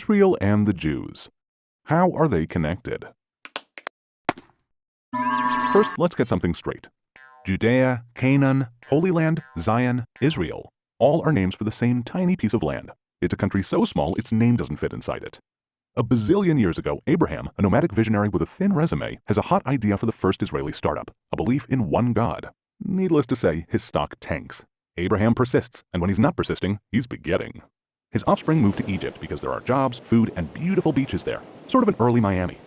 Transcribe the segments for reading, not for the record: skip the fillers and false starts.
Israel and the Jews. How are they connected? First, let's get something straight. Judea, Canaan, Holy Land, Zion, Israel, all are names for the same tiny piece of land. It's a country so small its name doesn't fit inside it. A bazillion years ago, Abraham, a nomadic visionary with a thin resume, has a hot idea for the first Israeli startup, a belief in one God. Needless to say, his stock tanks. Abraham persists, and when he's not persisting, he's begetting. His offspring moved to Egypt because there are jobs, food, and beautiful beaches there, sort of an early Miami.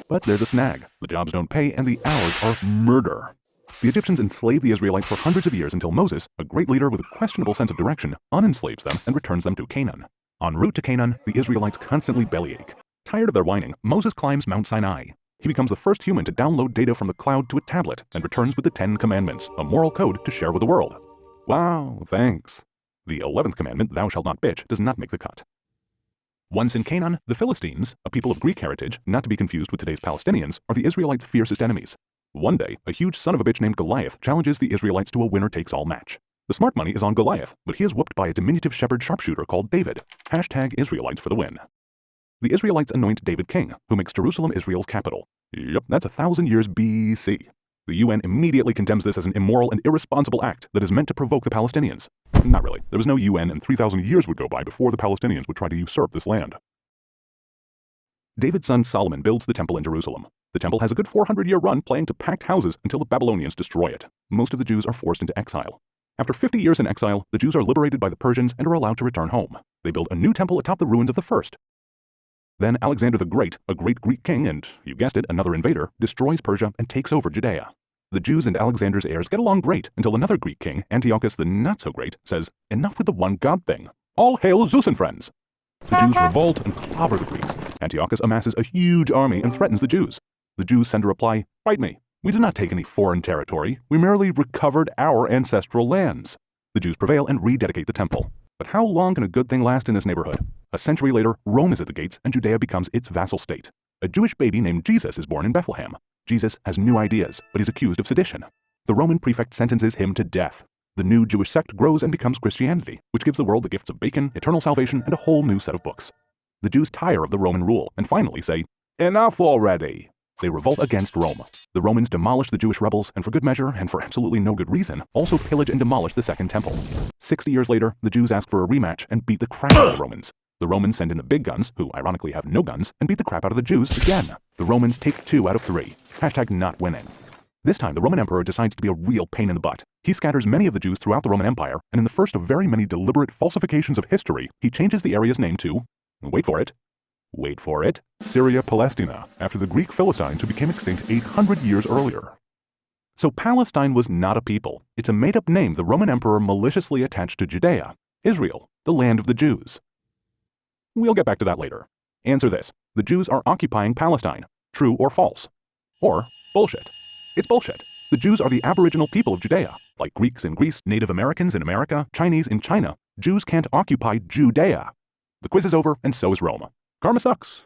But there's a snag. The jobs don't pay, and the hours are murder. The Egyptians enslaved the Israelites for hundreds of years until Moses, a great leader with a questionable sense of direction, unenslaves them and returns them to Canaan. En route to Canaan, the Israelites constantly bellyache. Tired of their whining, Moses climbs Mount Sinai. He becomes the first human to download data from the cloud to a tablet and returns with the 10 Commandments, a moral code to share with the world. Wow, thanks. The 11th commandment, thou shalt not bitch, does not make the cut. Once in Canaan, the Philistines, a people of Greek heritage, not to be confused with today's Palestinians, are the Israelites' fiercest enemies. One day, a huge son of a bitch named Goliath challenges the Israelites to a winner-takes-all match. The smart money is on Goliath, but he is whooped by a diminutive shepherd sharpshooter called David. #Israelites for the win. The Israelites anoint David king, who makes Jerusalem Israel's capital. Yep, that's 1,000 years BC. The UN immediately condemns this as an immoral and irresponsible act that is meant to provoke the Palestinians. Not really. There was no UN, and 3,000 years would go by before the Palestinians would try to usurp this land. David's son Solomon builds the temple in Jerusalem. The temple has a good 400-year run playing to packed houses until the Babylonians destroy it. Most of the Jews are forced into exile. After 50 years in exile, the Jews are liberated by the Persians and are allowed to return home. They build a new temple atop the ruins of the first. Then Alexander the Great, a great Greek king and, you guessed it, another invader, destroys Persia and takes over Judea. The Jews and Alexander's heirs get along great until another Greek king, Antiochus the not-so-great, says, "Enough with the one God thing. All hail Zeus and friends." The Jews revolt and clobber the Greeks. Antiochus amasses a huge army and threatens the Jews. The Jews send a reply, "Fight me. We did not take any foreign territory. We merely recovered our ancestral lands." The Jews prevail and rededicate the temple. But how long can a good thing last in this neighborhood? A century later, Rome is at the gates and Judea becomes its vassal state. A Jewish baby named Jesus is born in Bethlehem. Jesus has new ideas, but he's accused of sedition. The Roman prefect sentences him to death. The new Jewish sect grows and becomes Christianity, which gives the world the gifts of bacon, eternal salvation, and a whole new set of books. The Jews tire of the Roman rule and finally say, "Enough already." They revolt against Rome. The Romans demolish the Jewish rebels and for good measure, and for absolutely no good reason, also pillage and demolish the Second Temple. 60 years later, the Jews ask for a rematch and beat the crap out of the Romans. The Romans send in the big guns, who ironically have no guns, and beat the crap out of the Jews again. The Romans take 2 out of 3. #not winning. This time, the Roman emperor decides to be a real pain in the butt. He scatters many of the Jews throughout the Roman Empire, and in the first of very many deliberate falsifications of history, he changes the area's name to, wait for it, Syria Palestina, after the Greek Philistines who became extinct 800 years earlier. So Palestine was not a people. It's a made-up name the Roman emperor maliciously attached to Judea, Israel, the land of the Jews. We'll get back to that later. Answer this. The Jews are occupying Palestine. True or false? Or bullshit. It's bullshit. The Jews are the aboriginal people of Judea. Like Greeks in Greece, Native Americans in America, Chinese in China, Jews can't occupy Judea. The quiz is over, and so is Rome. Karma sucks.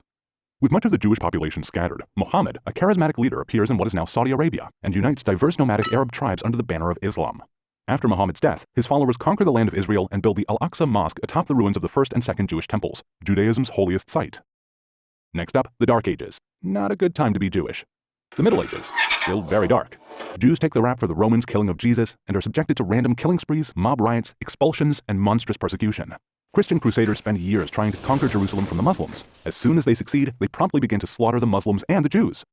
With much of the Jewish population scattered, Muhammad, a charismatic leader, appears in what is now Saudi Arabia and unites diverse nomadic Arab tribes under the banner of Islam. After Muhammad's death, his followers conquer the land of Israel and build the Al-Aqsa Mosque atop the ruins of the first and second Jewish temples, Judaism's holiest site. Next up, the Dark Ages. Not a good time to be Jewish. The Middle Ages. Still very dark. Jews take the rap for the Romans' killing of Jesus and are subjected to random killing sprees, mob riots, expulsions, and monstrous persecution. Christian crusaders spend years trying to conquer Jerusalem from the Muslims. As soon as they succeed, they promptly begin to slaughter the Muslims and the Jews.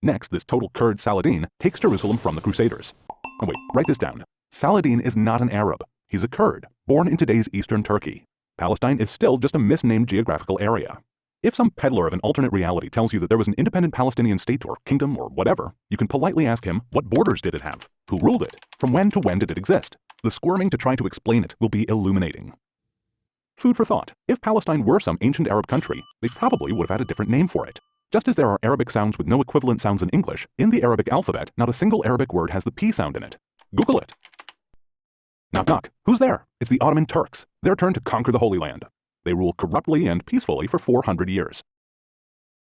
Next, this total Kurd Saladin takes Jerusalem from the Crusaders. Oh wait, write this down. Saladin is not an Arab. He's a Kurd, born in today's eastern Turkey. Palestine is still just a misnamed geographical area. If some peddler of an alternate reality tells you that there was an independent Palestinian state or kingdom or whatever, you can politely ask him, what borders did it have? Who ruled it? From when to when did it exist? The squirming to try to explain it will be illuminating. Food for thought. If Palestine were some ancient Arab country, they probably would have had a different name for it. Just as there are Arabic sounds with no equivalent sounds in English, in the Arabic alphabet, not a single Arabic word has the P sound in it. Google it. Knock knock. Who's there? It's the Ottoman Turks. Their turn to conquer the Holy Land. They rule corruptly and peacefully for 400 years.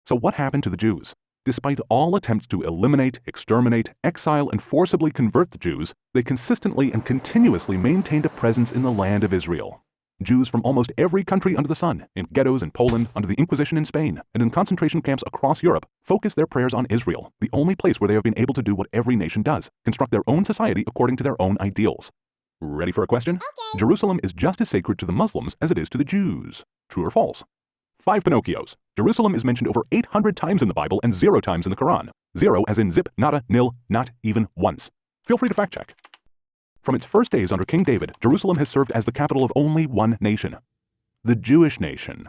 So what happened to the Jews? Despite all attempts to eliminate, exterminate, exile, and forcibly convert the Jews, they consistently and continuously maintained a presence in the land of Israel. Jews from almost every country under the sun, in ghettos in Poland, under the Inquisition in Spain, and in concentration camps across Europe, focus their prayers on Israel, the only place where they have been able to do what every nation does, construct their own society according to their own ideals. Ready for a question? Okay. Jerusalem is just as sacred to the Muslims as it is to the Jews. True or false? 5 Pinocchios. Jerusalem is mentioned over 800 times in the Bible and 0 times in the Quran. 0 as in zip, nada, nil, not even once. Feel free to fact check. From its first days under King David, Jerusalem has served as the capital of only one nation, the Jewish nation.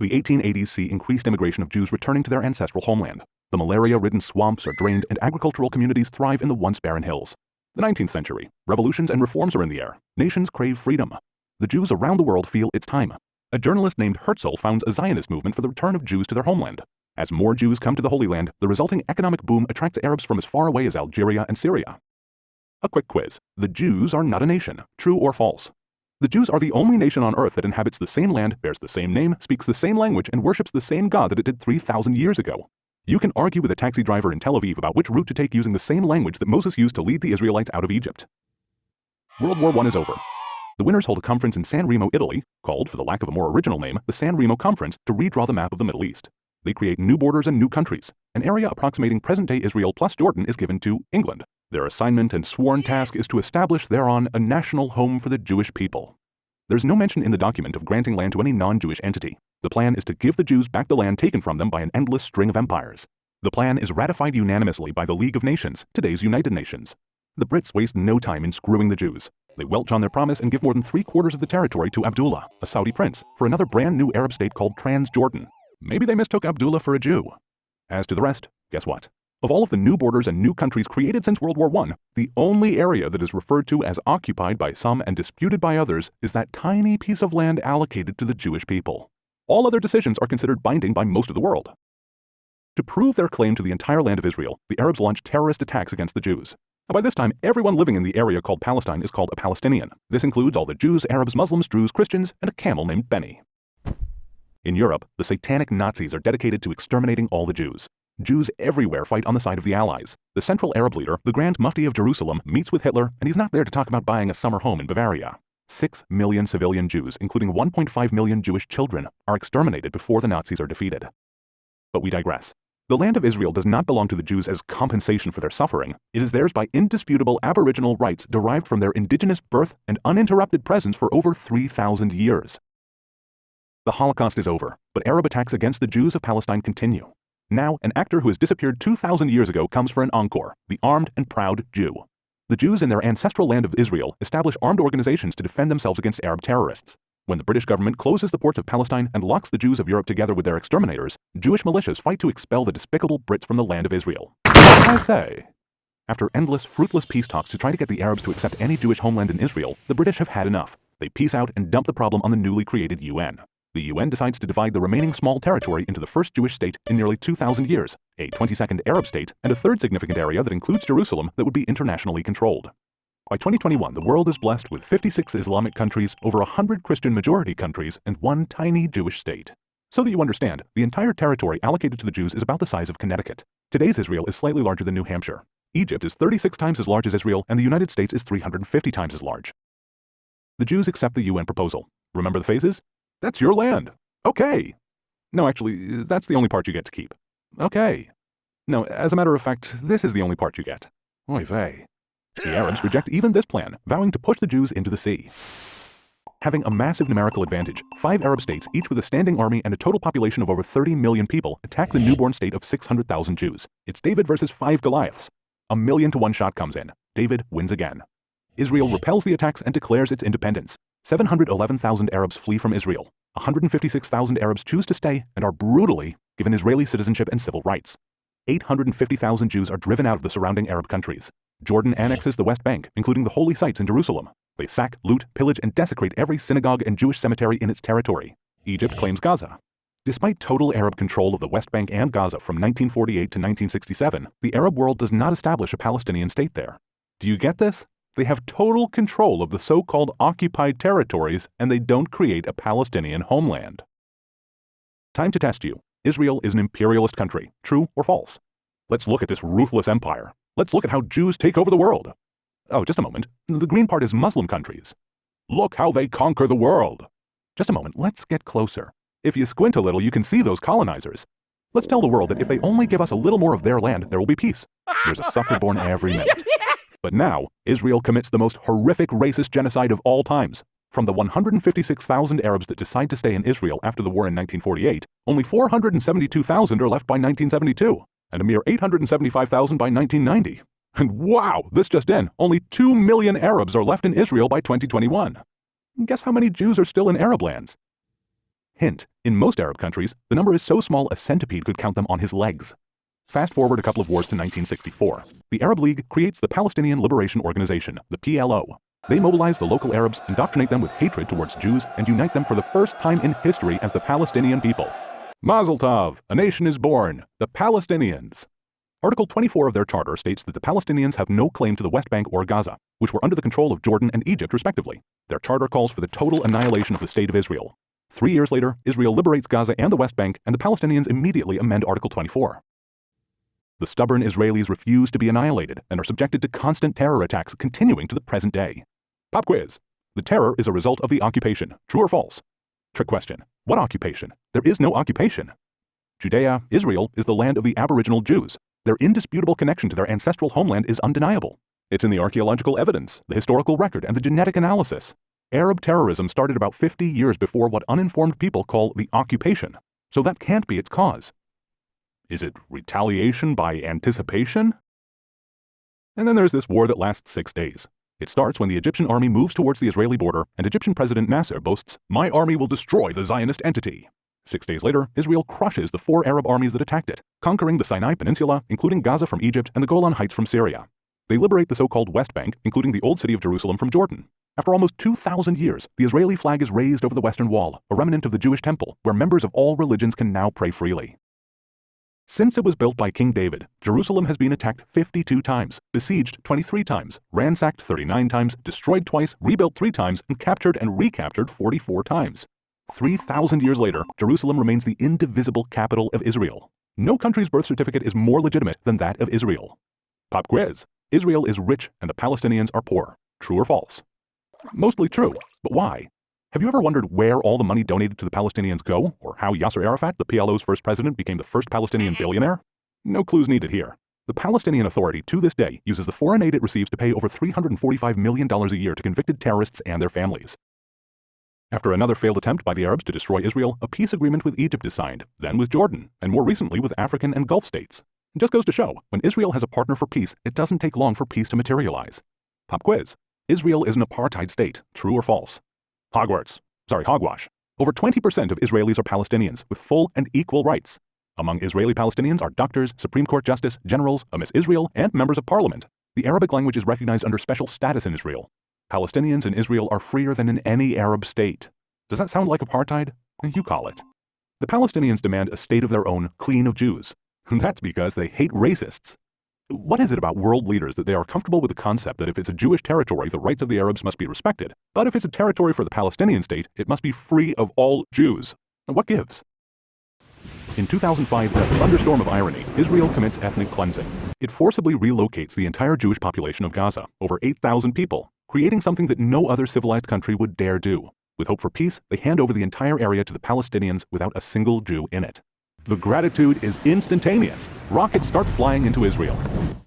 The 1880s see increased immigration of Jews returning to their ancestral homeland. The malaria-ridden swamps are drained and agricultural communities thrive in the once barren hills. The 19th century, revolutions and reforms are in the air. Nations crave freedom. The Jews around the world feel it's time. A journalist named Herzl founds a Zionist movement for the return of Jews to their homeland. As more Jews come to the Holy Land, the resulting economic boom attracts Arabs from as far away as Algeria and Syria. A quick quiz. The Jews are not a nation. True or false? The Jews are the only nation on earth that inhabits the same land, bears the same name, speaks the same language, and worships the same God that it did 3,000 years ago. You can argue with a taxi driver in Tel Aviv about which route to take using the same language that Moses used to lead the Israelites out of Egypt. World War I is over. The winners hold a conference in San Remo, Italy, called, for the lack of a more original name, the San Remo Conference, to redraw the map of the Middle East. They create new borders and new countries. An area approximating present-day Israel plus Jordan is given to England. Their assignment and sworn task is to establish thereon a national home for the Jewish people. There's no mention in the document of granting land to any non-Jewish entity. The plan is to give the Jews back the land taken from them by an endless string of empires. The plan is ratified unanimously by the League of Nations, today's United Nations. The Brits waste no time in screwing the Jews. They welch on their promise and give more than 3/4 of the territory to Abdullah, a Saudi prince, for another brand new Arab state called Transjordan. Maybe they mistook Abdullah for a Jew. As to the rest, guess what? Of all of the new borders and new countries created since World War I, the only area that is referred to as occupied by some and disputed by others is that tiny piece of land allocated to the Jewish people. All other decisions are considered binding by most of the world. To prove their claim to the entire land of Israel, the Arabs launched terrorist attacks against the Jews. By this time, everyone living in the area called Palestine is called a Palestinian. This includes all the Jews, Arabs, Muslims, Druze, Christians, and a camel named Benny. In Europe, the satanic Nazis are dedicated to exterminating all the Jews. Jews everywhere fight on the side of the Allies. The Central Arab leader, the Grand Mufti of Jerusalem, meets with Hitler, and he's not there to talk about buying a summer home in Bavaria. 6 million civilian Jews, including 1.5 million Jewish children, are exterminated before the Nazis are defeated. But we digress. The land of Israel does not belong to the Jews as compensation for their suffering. It is theirs by indisputable aboriginal rights derived from their indigenous birth and uninterrupted presence for over 3,000 years. The Holocaust is over, but Arab attacks against the Jews of Palestine continue. Now, an actor who has disappeared 2,000 years ago comes for an encore, the armed and proud Jew. The Jews in their ancestral land of Israel establish armed organizations to defend themselves against Arab terrorists. When the British government closes the ports of Palestine and locks the Jews of Europe together with their exterminators, Jewish militias fight to expel the despicable Brits from the land of Israel. I say. After endless, fruitless peace talks to try to get the Arabs to accept any Jewish homeland in Israel, the British have had enough. They peace out and dump the problem on the newly created UN. The UN decides to divide the remaining small territory into the first Jewish state in nearly 2,000 years, a 22nd Arab state, and a third significant area that includes Jerusalem that would be internationally controlled. By 2021, the world is blessed with 56 Islamic countries, over 100 Christian majority countries, and one tiny Jewish state. So that you understand, the entire territory allocated to the Jews is about the size of Connecticut. Today's Israel is slightly larger than New Hampshire. Egypt is 36 times as large as Israel, and the United States is 350 times as large. The Jews accept the UN proposal. Remember the phases? That's your land. Okay. No, actually, that's the only part you get to keep. Okay. No, as a matter of fact, this is the only part you get. Oy vey. The Arabs reject even this plan, vowing to push the Jews into the sea. Having a massive numerical advantage, 5 Arab states, each with a standing army and a total population of over 30 million people, attack the newborn state of 600,000 Jews. It's David versus 5 Goliaths. 1,000,000 to 1 shot comes in. David wins again. Israel repels the attacks and declares its independence. 711,000 Arabs flee from Israel. 156,000 Arabs choose to stay and are brutally given Israeli citizenship and civil rights. 850,000 Jews are driven out of the surrounding Arab countries. Jordan annexes the West Bank, including the holy sites in Jerusalem. They sack, loot, pillage, and desecrate every synagogue and Jewish cemetery in its territory. Egypt claims Gaza. Despite total Arab control of the West Bank and Gaza from 1948 to 1967, the Arab world does not establish a Palestinian state there. Do you get this? They have total control of the so-called occupied territories, and they don't create a Palestinian homeland. Time to test you. Israel is an imperialist country. True or false? Let's look at this ruthless empire. Let's look at how Jews take over the world. Oh, just a moment. The green part is Muslim countries. Look how they conquer the world. Just a moment, let's get closer. If you squint a little, you can see those colonizers. Let's tell the world that if they only give us a little more of their land, there will be peace. There's a sucker born every minute. But now, Israel commits the most horrific racist genocide of all times. From the 156,000 Arabs that decide to stay in Israel after the war in 1948, only 472,000 are left by 1972, and a mere 875,000 by 1990. And wow, this just in, only 2 million Arabs are left in Israel by 2021. Guess how many Jews are still in Arab lands? Hint, in most Arab countries, the number is so small a centipede could count them on his legs. Fast forward a couple of wars to 1964. The Arab League creates the Palestinian Liberation Organization, the PLO. They mobilize the local Arabs, indoctrinate them with hatred towards Jews, and unite them for the first time in history as the Palestinian people. Mazel tov, a nation is born, the Palestinians. Article 24 of their charter states that the Palestinians have no claim to the West Bank or Gaza, which were under the control of Jordan and Egypt respectively. Their charter calls for the total annihilation of the State of Israel. 3 years later, Israel liberates Gaza and the West Bank, and the Palestinians immediately amend Article 24. The stubborn Israelis refuse to be annihilated and are subjected to constant terror attacks continuing to the present day. Pop quiz. The terror is a result of the occupation. True or false? Trick question. What occupation? There is no occupation. Judea, Israel, is the land of the Aboriginal Jews. Their indisputable connection to their ancestral homeland is undeniable. It's in the archaeological evidence, the historical record, and the genetic analysis. Arab terrorism started about 50 years before what uninformed people call the occupation, so that can't be its cause. Is it retaliation by anticipation? And then there's this war that lasts 6 days. It starts when the Egyptian army moves towards the Israeli border and Egyptian President Nasser boasts, "My army will destroy the Zionist entity." 6 days later, Israel crushes the 4 Arab armies that attacked it, conquering the Sinai Peninsula, including Gaza from Egypt and the Golan Heights from Syria. They liberate the so-called West Bank, including the old city of Jerusalem from Jordan. After almost 2,000 years, the Israeli flag is raised over the Western Wall, a remnant of the Jewish temple, where members of all religions can now pray freely. Since it was built by King David, Jerusalem has been attacked 52 times, besieged 23 times, ransacked 39 times, destroyed twice, rebuilt 3 times, and captured and recaptured 44 times. 3,000 years later, Jerusalem remains the indivisible capital of Israel. No country's birth certificate is more legitimate than that of Israel. Pop quiz. Israel is rich and the Palestinians are poor. True or false? Mostly true, but why? Have you ever wondered where all the money donated to the Palestinians go, or how Yasser Arafat, the PLO's first president, became the first Palestinian billionaire? No clues needed here. The Palestinian Authority, to this day, uses the foreign aid it receives to pay over $345 million a year to convicted terrorists and their families. After another failed attempt by the Arabs to destroy Israel, a peace agreement with Egypt is signed, then with Jordan, and more recently with African and Gulf states. It just goes to show, when Israel has a partner for peace, it doesn't take long for peace to materialize. Pop quiz. Israel is an apartheid state. True or false? Hogwash. Over 20% of Israelis are Palestinians with full and equal rights. Among Israeli Palestinians are doctors, Supreme Court justice, generals, a Miss Israel, and members of parliament. The Arabic language is recognized under special status in Israel. Palestinians in Israel are freer than in any Arab state. Does that sound like apartheid? You call it. The Palestinians demand a state of their own, clean of Jews. That's because they hate racists. What is it about world leaders that they are comfortable with the concept that if it's a Jewish territory, the rights of the Arabs must be respected, but if it's a territory for the Palestinian state, it must be free of all Jews? What gives? In 2005, in a thunderstorm of irony, Israel commits ethnic cleansing. It forcibly relocates the entire Jewish population of Gaza, over 8,000 people, creating something that no other civilized country would dare do. With hope for peace, they hand over the entire area to the Palestinians without a single Jew in it. The gratitude is instantaneous. Rockets start flying into Israel.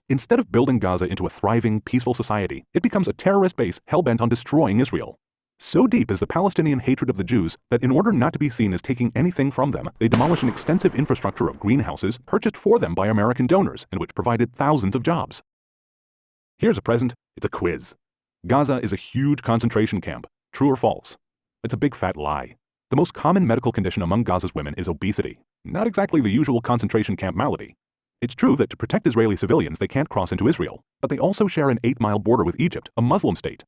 Instead of building Gaza into a thriving, peaceful society, it becomes a terrorist base hell-bent on destroying Israel. So deep is the Palestinian hatred of the Jews that in order not to be seen as taking anything from them, they demolish an extensive infrastructure of greenhouses purchased for them by American donors and which provided thousands of jobs. Here's a present. It's a quiz. Gaza is a huge concentration camp. True or false? It's a big fat lie. The most common medical condition among Gaza's women is obesity. Not exactly the usual concentration camp malady. It's true that to protect Israeli civilians, they can't cross into Israel, but they also share an 8-mile border with Egypt, a Muslim state.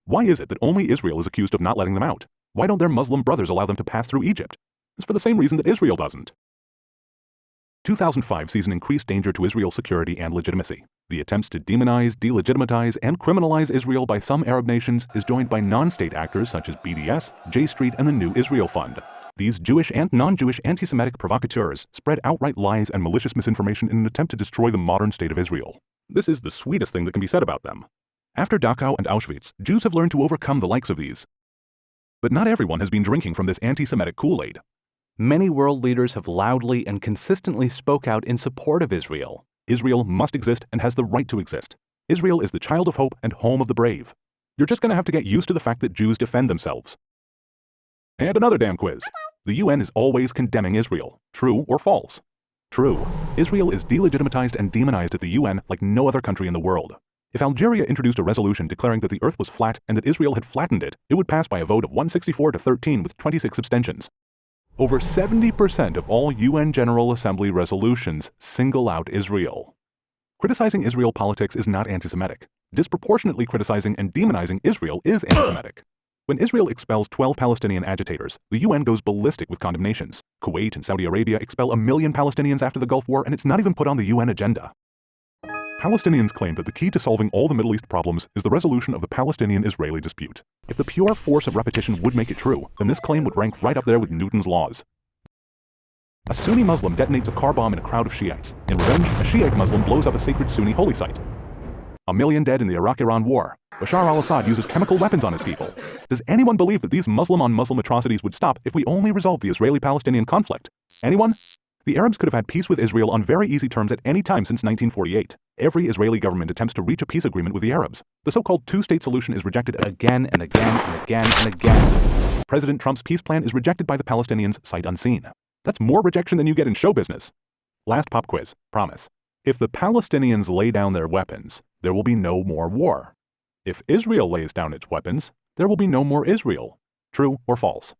Why is it that only Israel is accused of not letting them out? Why don't their Muslim brothers allow them to pass through Egypt? It's for the same reason that Israel doesn't. 2005 sees an increased danger to Israel's security and legitimacy. The attempts to demonize, delegitimize, and criminalize Israel by some Arab nations is joined by non-state actors such as BDS, J Street, and the New Israel Fund. These Jewish and non-Jewish anti-Semitic provocateurs spread outright lies and malicious misinformation in an attempt to destroy the modern state of Israel. This is the sweetest thing that can be said about them. After Dachau and Auschwitz, Jews have learned to overcome the likes of these. But not everyone has been drinking from this anti-Semitic Kool-Aid. Many world leaders have loudly and consistently spoke out in support of Israel. Israel must exist and has the right to exist. Israel is the child of hope and home of the brave. You're just going to have to get used to the fact that Jews defend themselves. And another damn quiz. The UN is always condemning Israel. True or false? True. Israel is delegitimatized and demonized at the UN like no other country in the world. If Algeria introduced a resolution declaring that the earth was flat and that Israel had flattened it, it would pass by a vote of 164 to 13 with 26 abstentions. Over 70% of all UN General Assembly resolutions single out Israel. Criticizing Israel politics is not anti-Semitic. Disproportionately criticizing and demonizing Israel is anti-Semitic. When Israel expels 12 Palestinian agitators, the UN goes ballistic with condemnations. Kuwait and Saudi Arabia expel 1 million Palestinians after the Gulf War, and it's not even put on the UN agenda. Palestinians claim that the key to solving all the Middle East problems is the resolution of the Palestinian-Israeli dispute. If the pure force of repetition would make it true, then this claim would rank right up there with Newton's laws. A Sunni Muslim detonates a car bomb in a crowd of Shiites. In revenge, a Shiite Muslim blows up a sacred Sunni holy site. 1 million dead in the Iraq-Iran war. Bashar al-Assad uses chemical weapons on his people. Does anyone believe that these Muslim-on-Muslim atrocities would stop if we only resolved the Israeli-Palestinian conflict? Anyone? The Arabs could have had peace with Israel on very easy terms at any time since 1948. Every Israeli government attempts to reach a peace agreement with the Arabs. The so-called two-state solution is rejected again and again and again and again. President Trump's peace plan is rejected by the Palestinians sight unseen. That's more rejection than you get in show business. Last pop quiz, promise. If the Palestinians lay down their weapons, there will be no more war. If Israel lays down its weapons, there will be no more Israel. True or false?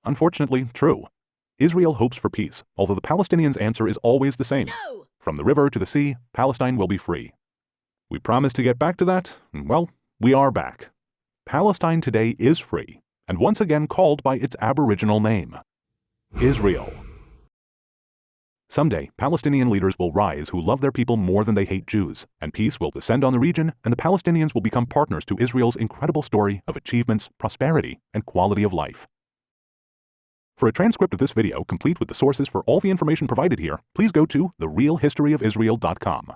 Unfortunately, true. Israel hopes for peace, although the Palestinians' answer is always the same. No! From the river to the sea, Palestine will be free. We promised to get back to that. Well, we are back. Palestine today is free, and once again called by its aboriginal name, Israel. Someday, Palestinian leaders will rise who love their people more than they hate Jews, and peace will descend on the region, and the Palestinians will become partners to Israel's incredible story of achievements, prosperity, and quality of life. For a transcript of this video, complete with the sources for all the information provided here, please go to therealhistoryofisrael.com.